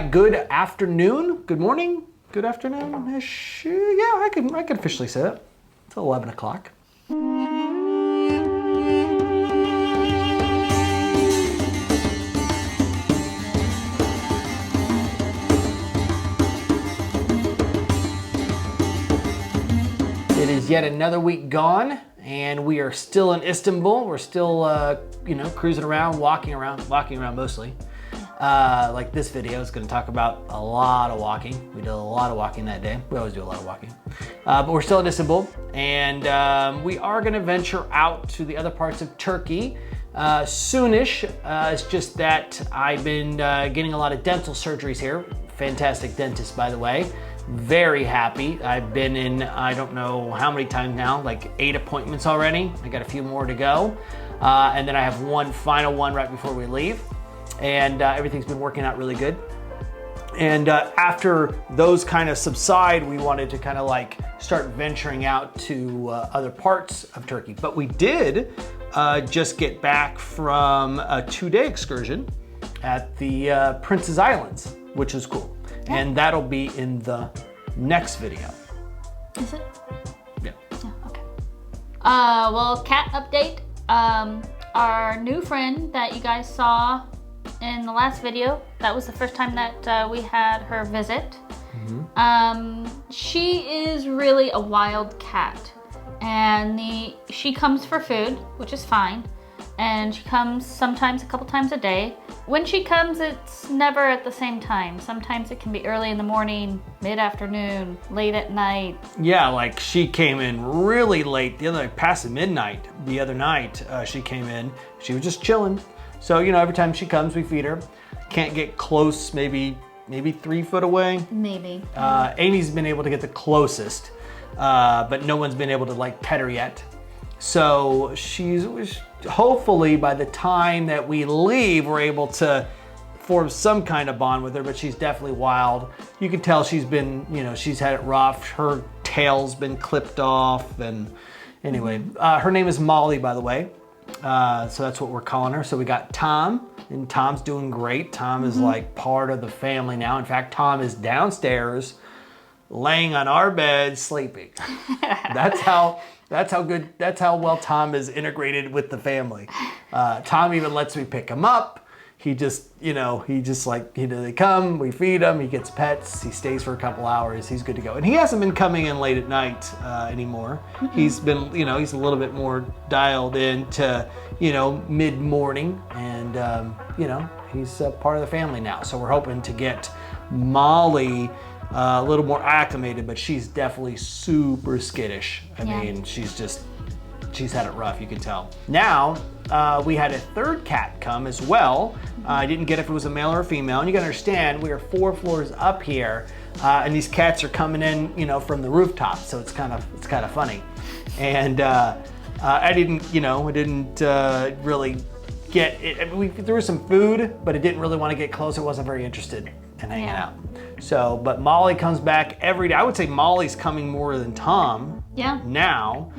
Good afternoon, good morning, good afternoon-ish. Yeah, I could officially say that. It's 11 o'clock. It is yet another week gone, and we are still in Istanbul. We're still, cruising around, walking around mostly. Like this video is going to talk about a lot of walking. We did a lot of walking that day. We always do a lot of walking. But we're still in Istanbul, and we are going to venture out to the other parts of Turkey soonish. It's just that I've been getting a lot of dental surgeries here. Fantastic dentist, by the way. Very happy. I've been in, I don't know how many times now, like 8 appointments already. I got a few more to go. And then I have one final one right before we leave. And everything's been working out really good. And after those kind of subside, we wanted to kind of like start venturing out to other parts of Turkey. But we did just get back from a 2-day excursion at the Princess Islands, which is cool. Yeah. And that'll be in the next video. Is it? Yeah. Yeah, okay. Well, cat update. Our new friend that you guys saw in the last video, that was the first time that we had her visit. Mm-hmm. She is really a wild cat, and she comes for food, which is fine, and she comes sometimes a couple times a day. When she comes, it's never at the same time. Sometimes it can be early in the morning, mid-afternoon, late at night. Yeah, like she came in really late past midnight the other night. She came in, she was just chilling. So, every time she comes, we feed her. Can't get close, maybe 3 foot away. Maybe. Amy's been able to get the closest, but no one's been able to like pet her yet. So hopefully by the time that we leave, we're able to form some kind of bond with her, but she's definitely wild. You can tell she's been, she's had it rough. Her tail's been clipped off, and anyway, her name is Molly, by the way. So that's what we're calling her. So we got Tom, and Tom's doing great. Tom is like part of the family now. In fact, Tom is downstairs laying on our bed sleeping. That's how well Tom is integrated with the family. Tom even lets me pick him up. They come, we feed him, he gets pets, he stays for a couple hours, he's good to go. And he hasn't been coming in late at night anymore. Mm-hmm. He's been, he's a little bit more dialed into, mid-morning, and, he's part of the family now. So we're hoping to get Molly a little more acclimated, but she's definitely super skittish. I mean, she's had it rough, you can tell. Now, we had a third cat come as well. I didn't get if it was a male or a female. And you gotta understand, we are 4 floors up here, and these cats are coming in, from the rooftop. So it's kind of funny. And I didn't really get it. We threw some food, but it didn't really want to get close. It wasn't very interested in hanging out. So, but Molly comes back every day. I would say Molly's coming more than Tom now,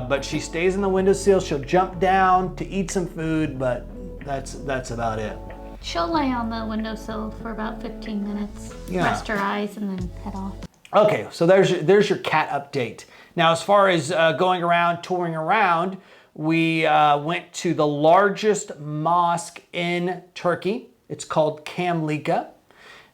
but she stays in the windowsill. She'll jump down to eat some food, but that's about it. She'll lay on the windowsill for about 15 minutes, rest her eyes, and then head off. Okay, so there's your cat update. Now, as far as going around, touring around, we went to the largest mosque in Turkey. It's called Camlica.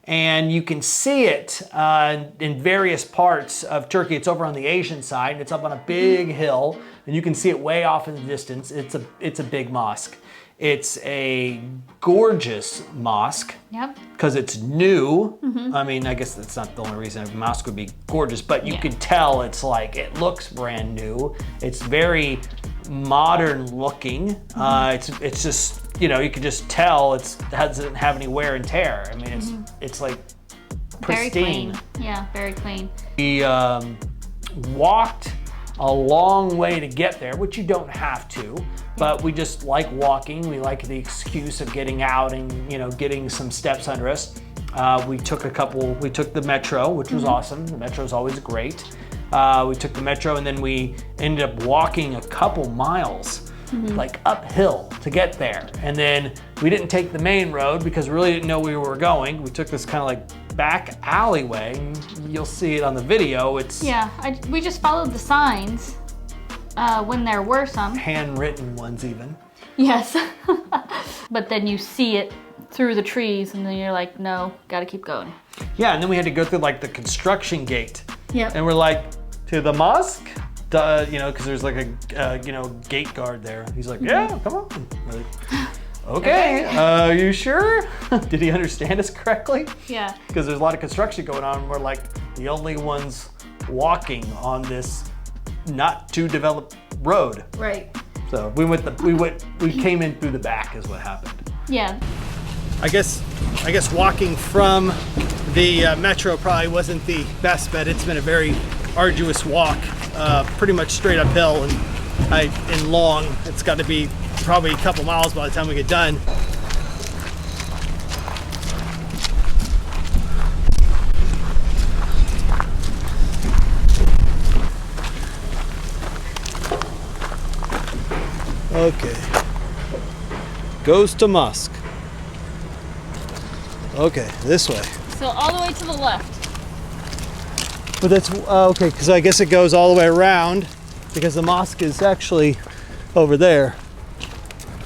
And you can see it in various parts of Turkey. It's over on the Asian side, and it's up on a big hill, and you can see it way off in the distance. It's a big mosque. It's a gorgeous mosque. Yep. Because it's new. I mean, I guess that's not the only reason a mosque would be gorgeous, but you can tell it looks brand new. It's very modern looking. It's just, you can just tell it doesn't have any wear and tear. I mean, it's like pristine. Very clean. Yeah, very clean. We walked a long way to get there, which you don't have to, but we just like walking. We like the excuse of getting out and, getting some steps under us. We took the metro, which was awesome. The metro is always great. We took the metro, and then we ended up walking a couple miles like uphill to get there. And then we didn't take the main road because we really didn't know where we were going. We took this kind of like back alleyway. You'll see it on the video. It's we just followed the signs when there were some. Handwritten ones even. Yes. But then you see it through the trees and then you're like, no, gotta keep going. Yeah, and then we had to go through like the construction gate. Yep. And we're like, to the mosque? You know, because there's like a, you know, gate guard there. He's like, yeah, come on. We're like, okay, are you sure? Did he understand us correctly? Yeah. Because there's a lot of construction going on and we're like the only ones walking on this not too developed road. Right. So we came in through the back is what happened. Yeah. I guess walking from the metro probably wasn't the best bet. It's been a very arduous walk, pretty much straight uphill and long. It's got to be probably a couple miles by the time we get done. Okay. Goes to Mosque. Okay, this way. So all the way to the left. But that's okay, because I guess it goes all the way around because the mosque is actually over there.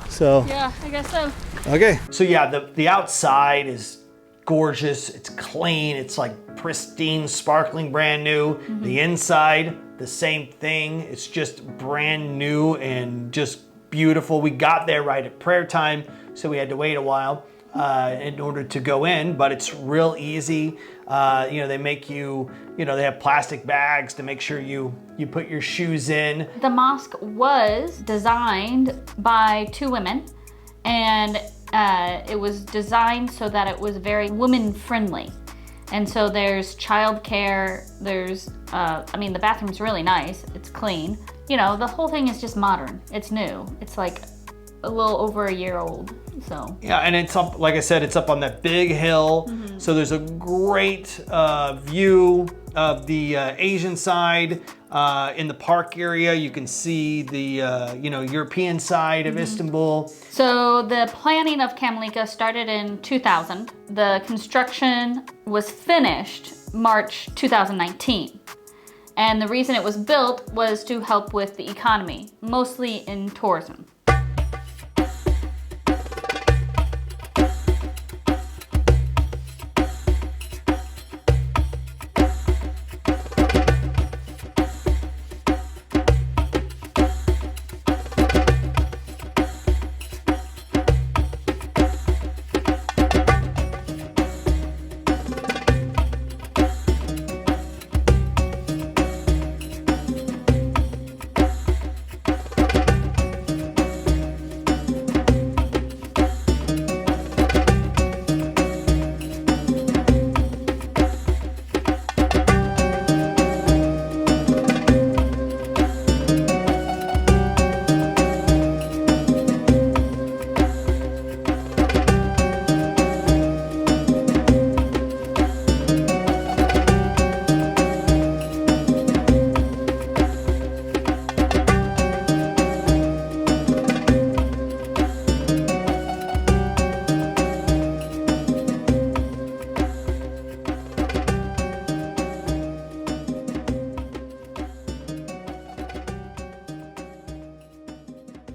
So yeah, I guess so. Okay. So yeah, the outside is gorgeous. It's clean. It's like pristine, sparkling, brand new. The inside, the same thing. It's just brand new and just beautiful. We got there right at prayer time, so we had to wait a while in order to go in, but it's real easy. You know, they make you, you know, they have plastic bags to make sure you put your shoes in. The mosque was designed by two women, and it was designed so that it was very woman friendly. And so there's childcare, there's, I mean, the bathroom's really nice, it's clean. You know, the whole thing is just modern, it's new. It's like a little over a year old, so. Yeah, and it's up, like I said, it's up on that big hill. So there's a great view of the Asian side. In the park area, you can see the, you know, European side of Istanbul. So the planning of Camlica started in 2000. The construction was finished March 2019. And the reason it was built was to help with the economy, mostly in tourism.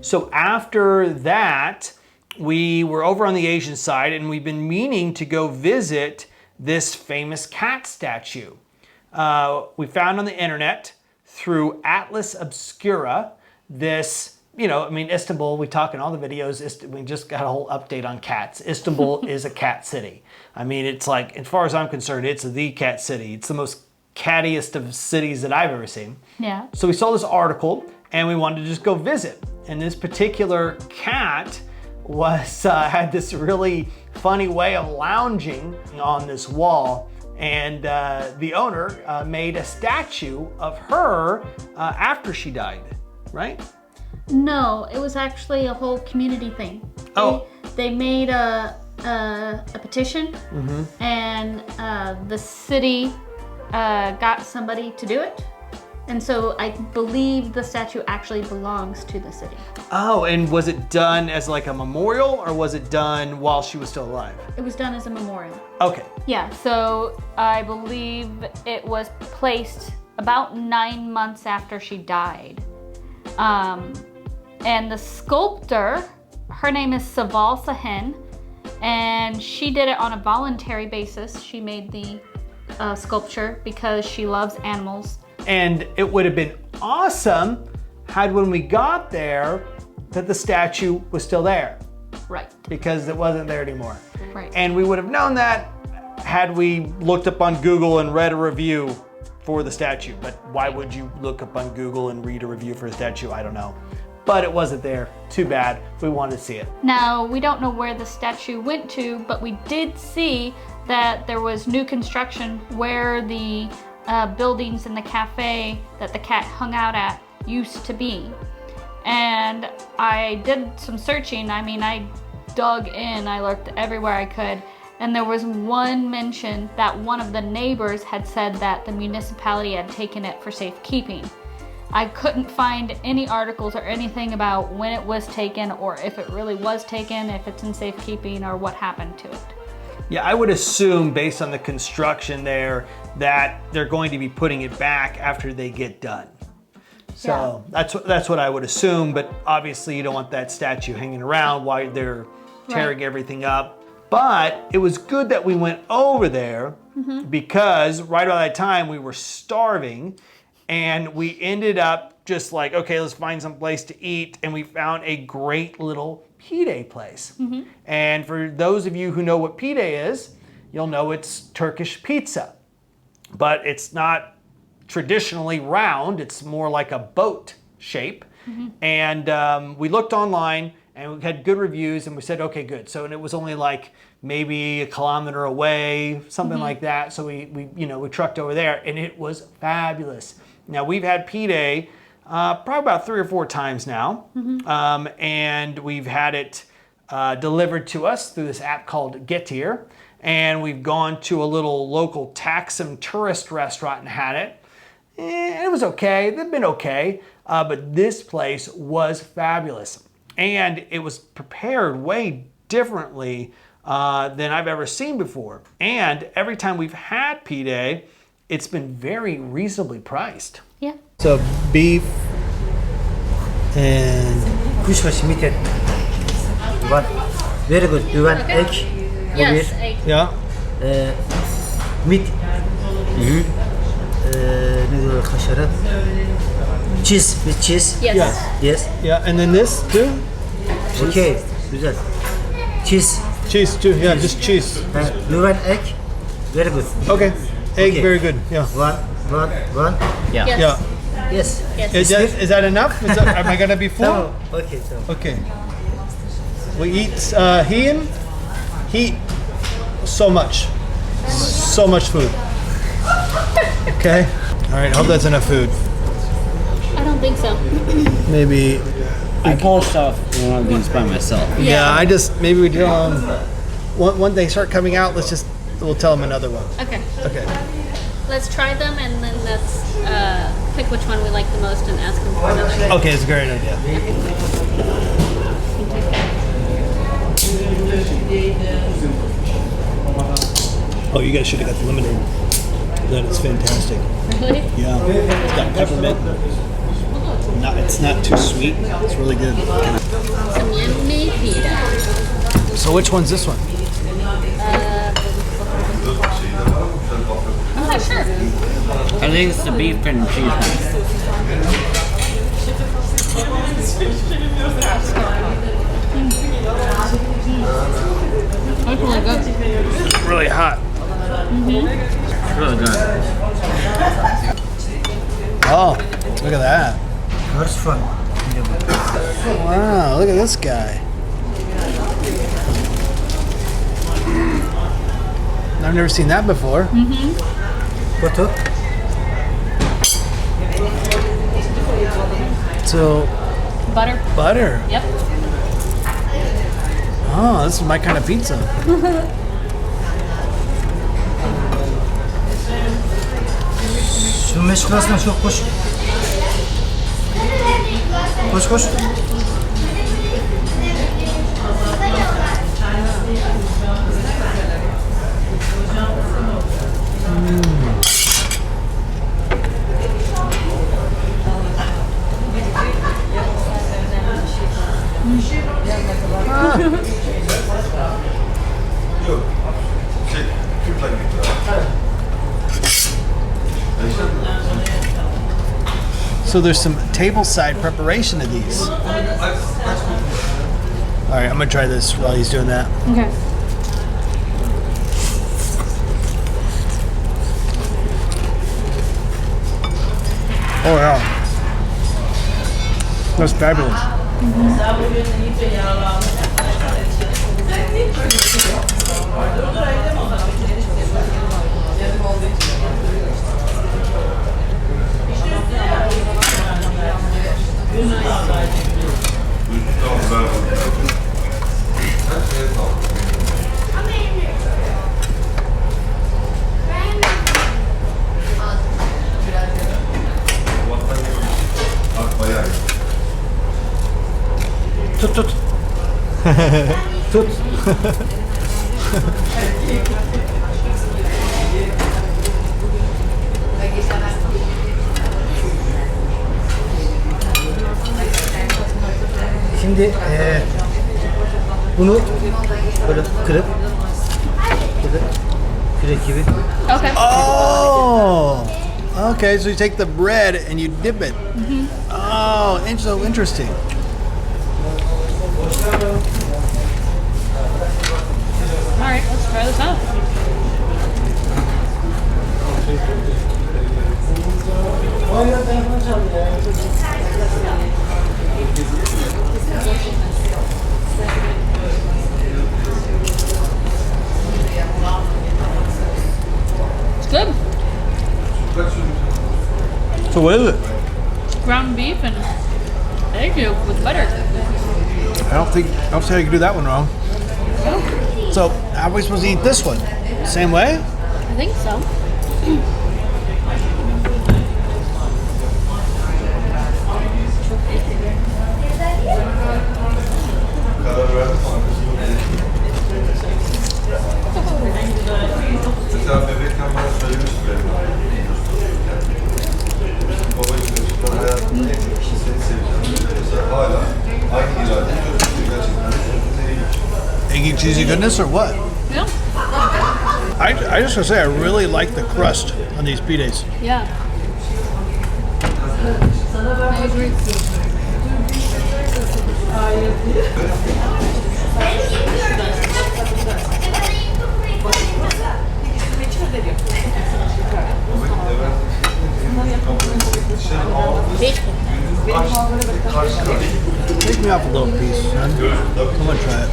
So after that, we were over on the Asian side and we've been meaning to go visit this famous cat statue. We found on the internet through Atlas Obscura this, you know, I mean, Istanbul, we talk in all the videos, we just got a whole update on cats. Istanbul is a cat city. I mean, it's like, as far as I'm concerned, it's the cat city. It's the most cattiest of cities that I've ever seen. Yeah. So we saw this article and we wanted to just go visit. And this particular cat was had this really funny way of lounging on this wall. And the owner made a statue of her after she died, right? No, it was actually a whole community thing. Oh. They made a petition, and the city got somebody to do it. And so I believe the statue actually belongs to the city. Oh, and was it done as like a memorial or was it done while she was still alive? It was done as a memorial. Okay. Yeah, so I believe it was placed about 9 months after she died. And the sculptor, her name is Saval Sahin, and she did it on a voluntary basis. She made the sculpture because she loves animals. And it would have been awesome had when we got there that the statue was still there. Right. Because it wasn't there anymore. Right. And we would have known that had we looked up on Google and read a review for the statue. But why would you look up on Google and read a review for a statue? I don't know. But it wasn't there. Too bad. We wanted to see it. Now, we don't know where the statue went to, but we did see that there was new construction where the buildings in the cafe that the cat hung out at used to be. And I did some searching. I mean, I dug in, I looked everywhere I could, and there was one mention that one of the neighbors had said that the municipality had taken it for safekeeping. I couldn't find any articles or anything about when it was taken or if it really was taken, if it's in safekeeping or what happened to it. Yeah, I would assume based on the construction there that they're going to be putting it back after they get done. So that's what I would assume, but obviously you don't want that statue hanging around while they're tearing everything up. But it was good that we went over there because right around that time we were starving and we ended up just like, okay, let's find some place to eat, and we found a great little pide place. And for those of you who know what pide is, you'll know it's Turkish pizza. But it's not traditionally round, it's more like a boat shape. And we looked online and we had good reviews and we said, okay, good. So, and it was only like maybe a kilometer away, something like that. So we trucked over there and it was fabulous. Now we've had pide probably about 3 or 4 times now. And we've had it delivered to us through this app called Getir. And we've gone to a little local Taksim tourist restaurant and had it. And it was okay, they've been okay. But this place was fabulous. And it was prepared way differently than I've ever seen before. And every time we've had pide, it's been very reasonably priced. Yeah. So beef and Kuşbaşı meat. One. Very good. You want egg? Yes, egg. yeah, Meat. Ne diyorlar kaşarı? Cheese. With cheese. Yes. Yes. Yes. yeah, and then this too. Okay. Güzel. Cheese. Cheese too. Yeah, just cheese. You want egg? Very good. Okay, egg, Okay. very good. Yeah, One. Yes. yeah. Yes. Is that enough? Am I gonna be full? Tamam. Okay. Tamam. Okay. We eat he eat so much food. Okay. All right. Hope that's enough food. I don't think so. Maybe. I polished off one of these by myself. Yeah. I just maybe we do. When they start coming out, we'll tell them another one. Okay. Okay. Let's try them and then let's pick which one we like the most and ask them for another. Okay, it's a great idea. Oh, you guys should have got the lemonade. That is fantastic. Really? Yeah, it's got peppermint. It's not too sweet. It's really good. Some yummy pita. So which one's this one? I'm not sure. I think it's the beef and cheese one. That's really good. Really hot. It's really good. Oh, look at that. First one. Wow, look at this guy. I've never seen that before. Photo. So, Butter. butter. Yep. Oh, this is my kind of pizza. Şu meşgulasına çok hoş. Koş koş. So there's some tableside preparation of these. All right, I'm gonna try this while he's doing that. Okay. Oh yeah, that's fabulous. Tut tut. Tut. Şimdi bunu böyle kırıp burada kürek gibi. Okay. Oh, okay. So you take the bread and you dip it. Oh, so interesting. All right, let's try this out. It's good. So what is it? Ground beef and egg yolk with butter. I don't think I can do that one wrong. So how are we supposed to eat this one? Same way? I think so. Mesela bebekken bana söylemişti benim. Baba işte ben hayatımda en çok kişi seni seveceğim. Mesela hala aynı irade çocukluğu gerçekten de Eggy cheesy goodness or what? Yeah. I just gotta say I really like the crust on these pides. Yeah. I agree. Take me off a little piece, son. I'm gonna try it.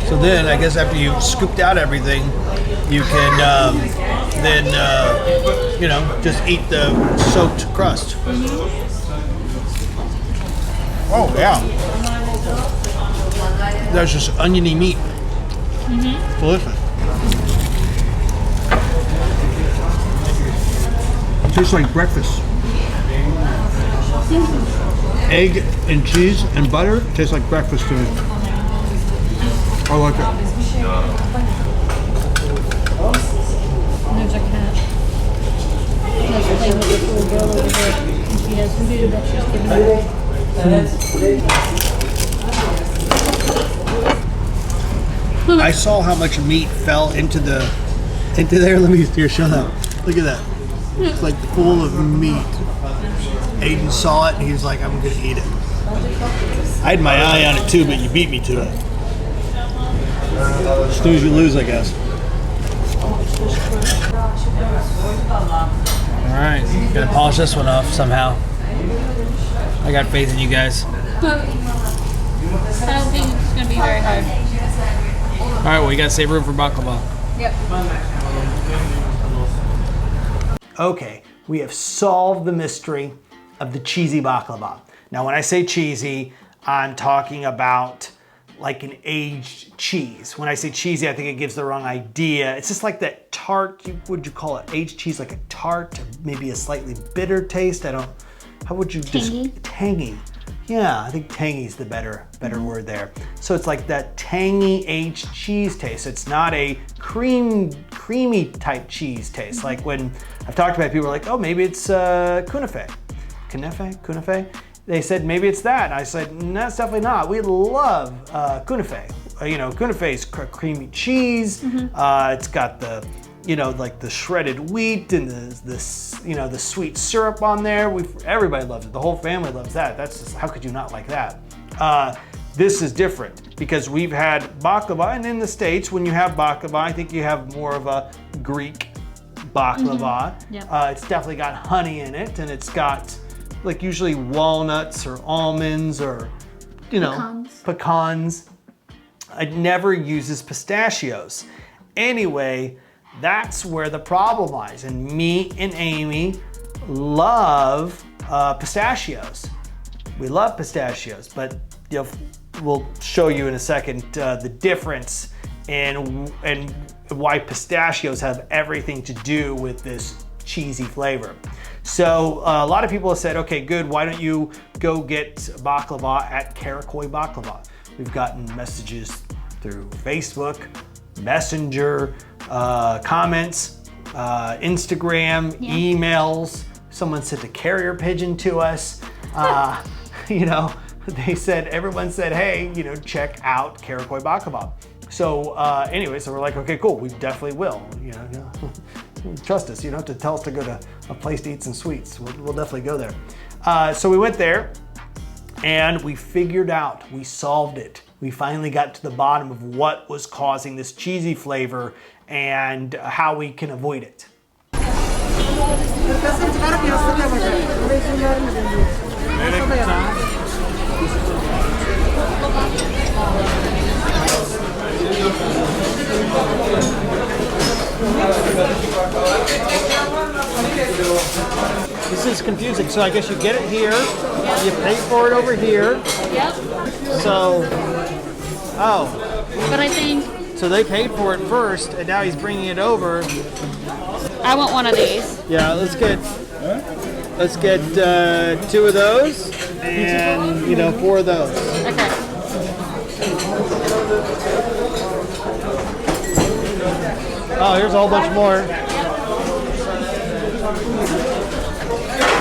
So then, I guess after you've scooped out everything, you can then, you know, just eat the soaked crust. Oh, yeah. That's just oniony meat. Delicious. Tastes like breakfast. Egg and cheese and butter tastes like breakfast to me. I like it. There's a cat. She's playing with this little girl over there. And she has food that she's giving her. I saw how much meat fell into there. Let me here, show that. Look at that. It's like full of meat. Aiden saw it and he was like, I'm gonna eat it. I had my eye on it too, but you beat me to it. Snooze, you lose, I guess. All right, gotta polish this one off somehow. I got faith in you guys. I don't think it's gonna be very hard. All right, well, you gotta save room for baklava. Yep. okay, we have solved the mystery of the cheesy baklava. Now, when I say cheesy, I'm talking about like an aged cheese. When I say cheesy, I think it gives the wrong idea. It's just like that tart, would you call it aged cheese, like a tart, maybe a slightly bitter taste? How would you tangy. Yeah, I think tangy is the better word there. So it's like that tangy aged cheese taste. It's not a creamy type cheese taste. Like when I've talked about it, people are like, oh, maybe it's kunefe. Kunefe? They said, maybe it's that. And I said, no, it's definitely not. We love kunefe. Kunefe is creamy cheese. It's got the, like the shredded wheat and the sweet syrup on there. Everybody loves it. The whole family loves that. That's just, how could you not like that? This is different because we've had baklava, and in the States, when you have baklava, I think you have more of a Greek baklava. Yep. It's definitely got honey in it, and it's got like usually walnuts or almonds or, pecans. It never uses pistachios. Anyway, that's where the problem lies. And me and Amy love pistachios. We love pistachios, but we'll show you in a second the difference and why pistachios have everything to do with this cheesy flavor. So a lot of people have said, okay, good, why don't you go get baklava at Karakoy Baklava? We've gotten messages through Facebook, Messenger, comments, Instagram, emails. Someone sent a carrier pigeon to us. Everyone said, hey, check out Karakoy Baklava. So anyway, so we're like, okay, cool, we definitely will. Trust us, you don't have to tell us to go to a place to eat some sweets. We'll definitely go there. So we went there and we figured out, we solved it. We finally got to the bottom of what was causing this cheesy flavor and how we can avoid it. This is confusing. So I guess you get it here, you pay for it over here. Yep. So, But I think so they paid for it first, and now he's bringing it over. I want one of these. Yeah, let's get 2 of those and 4 of those. Okay. Oh, here's a whole bunch more.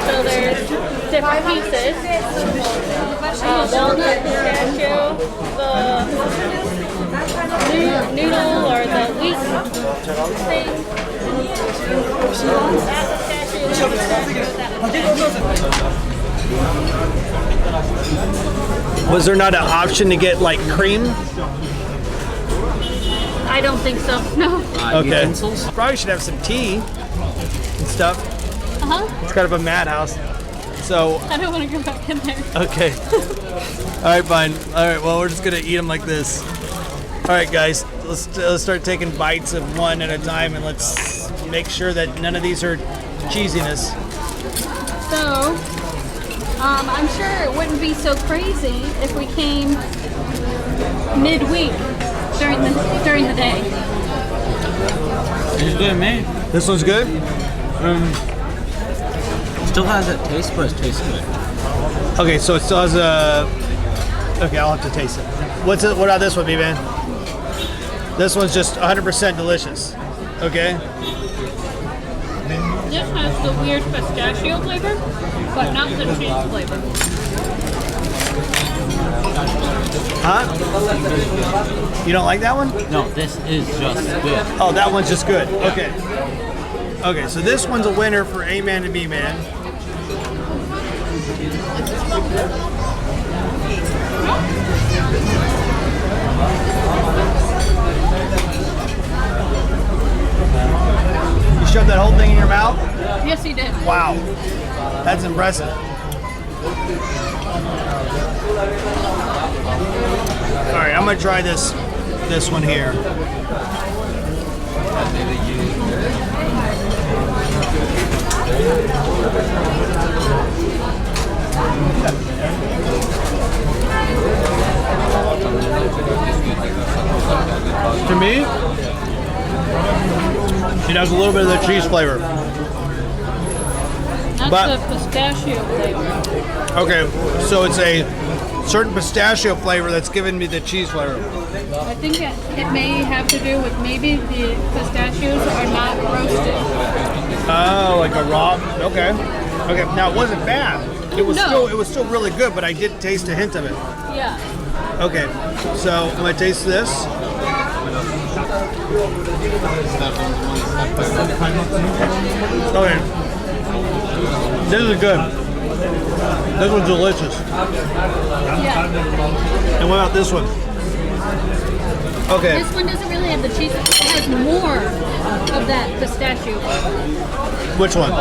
So there's different pieces. Walnut, pistachio, the noodle or the wheat thing. That pistachio. Was there not an option to get like cream? I don't think so. No. Okay. Utensils? Probably should have some tea and stuff. It's kind of a madhouse. So I don't want to go back in there. okay. All right, fine. All right. Well, we're just gonna eat them like this. All right, guys. Let's start taking bites of one at a time, and let's make sure that none of these are cheesiness. So, I'm sure it wouldn't be so crazy if we came midweek during the day. It's good, man. This one's good. Still has that taste, but it tastes good. Okay, so it still has a. Okay, I'll have to taste it. What about this one, B-Man? This one's just 100% delicious. Okay. This has the weird pistachio flavor, but not the cheese flavor. Huh? You don't like that one? No, this is just good. Oh, that one's just good. Okay. Okay, so this one's a winner for A-Man and B-Man. You shoved that whole thing in your mouth? Yes, he did. Wow. That's impressive. All right, I'm gonna try this one here. It has a little bit of the cheese flavor. That's But- the pistachio flavor. Okay, so it's a certain pistachio flavor that's giving me the cheese flavor. I think it may have to do with maybe the pistachios are not roasted. Oh, like a raw. Okay. Okay. Now it wasn't bad. It was No. still really good, but I did taste a hint of it. Yeah. Okay. So I'm gonna taste this. Okay. This is good. This one's delicious. Yeah. And what about this one? Okay. This one doesn't really have the cheese. It has more of that pistachio flavor. Which one?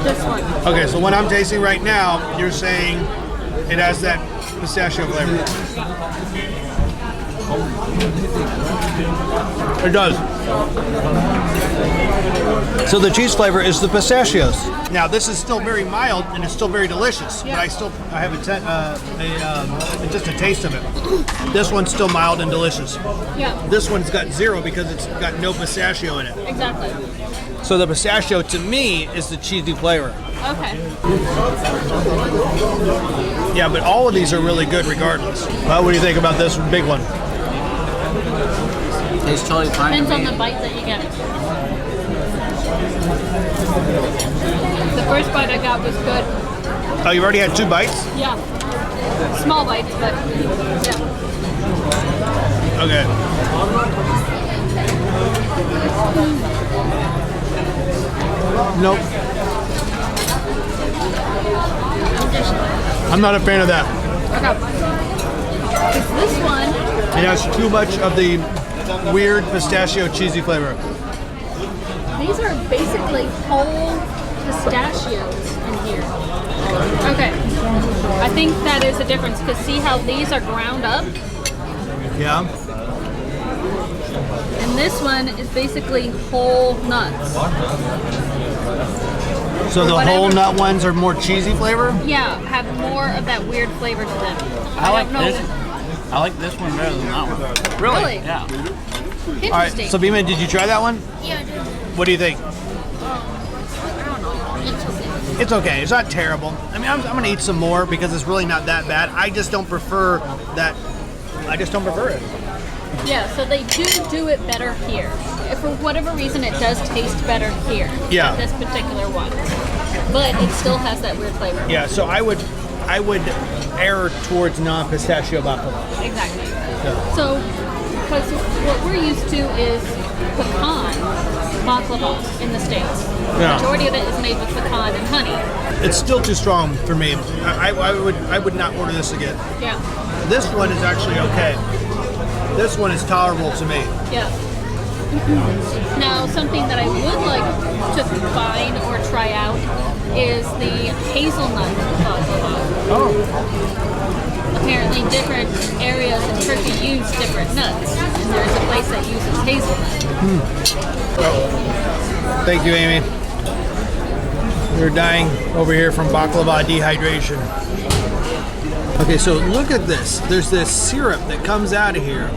This one. Okay, so what I'm tasting right now, you're saying it has that pistachio flavor. It does. So the cheese flavor is the pistachios. Now this is still very mild and it's still very delicious, but I have just a taste of it. This one's still mild and delicious. Yeah. This one's got zero because it's got no pistachio in it. Exactly. So the pistachio to me is the cheesy flavor. Okay. Yeah, but all of these are really good regardless. What do you think about this big one? Tastes totally fine Depends to on me. the bite that you get. The first bite I got was good. Oh, you've already had 2 bites? Yeah. Small bites, but yeah. Okay. Nope. I'm not a fan of that. Okay. 'Cause this one, It has too much of the weird pistachio cheesy flavor. these are basically whole pistachios in here. Okay. I think that is a difference because see how these are ground up? Yeah. And this one is basically whole nuts. So the Whatever. whole nut ones are more cheesy flavor? Yeah, have more of that weird flavor to them. I like don't know. this. I like this one better than that one. Really? Yeah. Interesting. All right, so Bima, did you try that one? yeah, I did. What do you think? I don't know. Interesting. It's okay. It's not terrible. I mean, I'm gonna eat some more because it's really not that bad. I just don't prefer that. I just don't prefer it. Yeah, so they do it better here. If for whatever reason, it does taste better here. Yeah. This particular one, but it still has that weird flavor. Yeah. So I would err towards non-pistachio baklava. Exactly. So, because what we're used to is pecan baklava in the States. Yeah. The majority of it is made with pecan and honey. It's still too strong for me. I would not order this again. Yeah. This one is actually okay. This one is tolerable to me. Yeah. Now, something that I would like to find or try out is the hazelnut baklava. Oh. Apparently, different areas in Turkey use different nuts, and there's a place that uses hazelnut. Thank you, Amy. We're dying over here from baklava dehydration. Okay, so look at this. There's this syrup that comes out of here,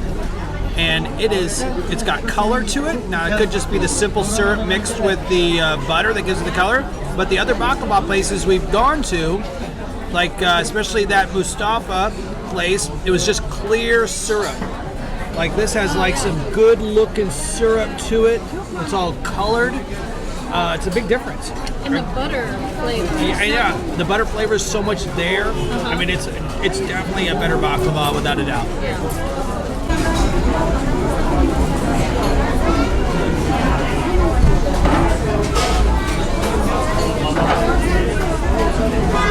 and it's got color to it. Now, it could just be the simple syrup mixed with the butter that gives it the color, but the other baklava places we've gone to, like especially that Mustafa place, it was just clear syrup. Like this has like some good looking syrup to it. It's all colored. It's a big difference. And the butter flavor. Yeah, the butter flavor is so much there. I mean, it's definitely a better baklava without a doubt. Yeah.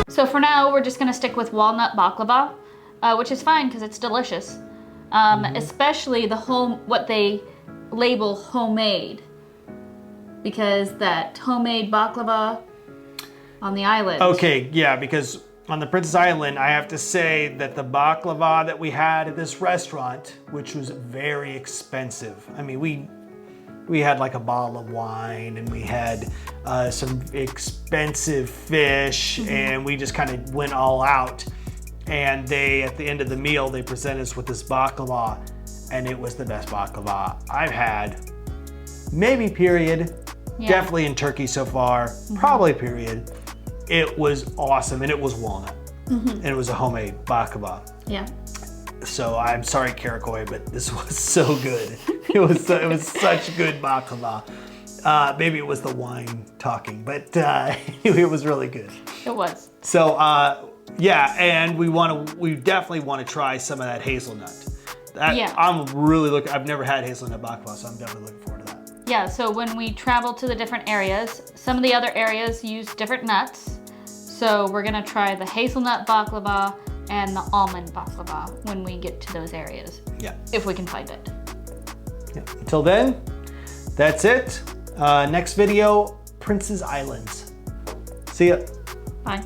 So for now, we're just gonna stick with walnut baklava, which is fine because it's delicious. Especially what they label homemade, because that homemade baklava on the island. Okay, yeah, because on the Princess Island, I have to say that the baklava that we had at this restaurant, which was very expensive. I mean, we had like a bottle of wine and we had some expensive fish, and we just kind of went all out. And at the end of the meal, they presented us with this baklava, and it was the best baklava I've had maybe period. Yeah. Definitely in Turkey so far, probably period. It was awesome, and it was walnut, and it was a homemade baklava. Yeah. So I'm sorry, Karakoy, but this was so good. It was such good baklava. Maybe it was the wine talking, but it was really good. It was. So yeah, and we definitely want to try some of that hazelnut. Yeah. I'm really looking. I've never had hazelnut baklava, so I'm definitely looking forward to that. Yeah, so when we travel to the different areas, some of the other areas use different nuts. So we're gonna try the hazelnut baklava and the almond baklava when we get to those areas. Yeah. If we can find it. Yeah. Until then, that's it. Next video, Prince's Islands. See ya. Bye.